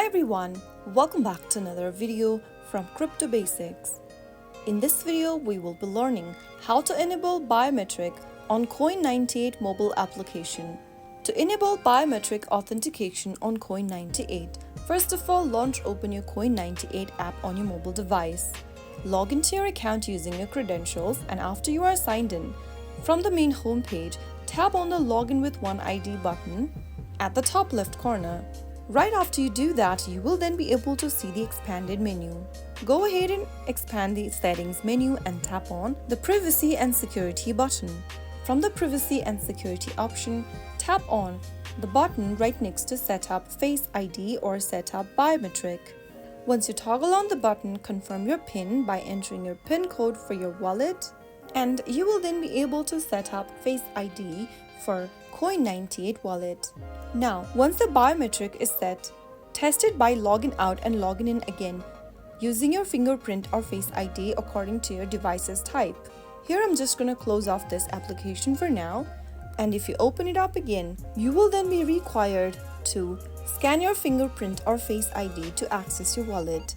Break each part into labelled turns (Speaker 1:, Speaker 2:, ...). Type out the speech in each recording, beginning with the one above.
Speaker 1: Hi everyone, welcome back to another video from Crypto Basics. In this video, we will be learning how to enable biometric on Coin98 mobile application. To enable biometric authentication on Coin98, first of all, launch open your Coin98 app on your mobile device. Log into your account using your credentials, and after you are signed in, from the main homepage, tap on the Login with One ID button at the top left corner. Right after you do that, you will then be able to see the expanded menu. Go ahead and expand the settings menu and tap on the privacy and security button. From the privacy and security option, tap on the button right next to set up Face ID or set up biometric. Once you toggle on the button, confirm your PIN by entering your PIN code for your wallet, and you will then be able to set up Face ID for Coin98 wallet. Now, once the biometric is set, test it by logging out and logging in again using your fingerprint or Face ID according to your device's type. Here I'm just going to close off this application for now, and if you open it up again, you will then be required to scan your fingerprint or Face ID to access your wallet.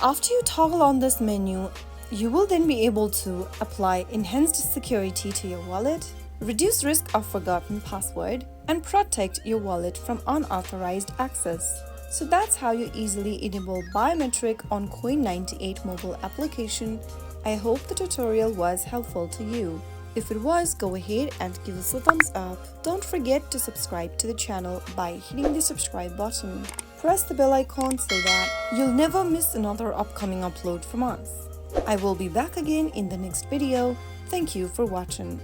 Speaker 1: After you toggle on this menu, you will then be able to apply enhanced security to your wallet, reduce risk of forgotten password, and protect your wallet from unauthorized access. So that's how you easily enable biometric on Coin98 mobile application. I hope the tutorial was helpful to you. If it was, go ahead and give us a thumbs up. Don't forget to subscribe to the channel by hitting the subscribe button. Press the bell icon so that you'll never miss another upcoming upload from us. I will be back again in the next video. Thank you for watching.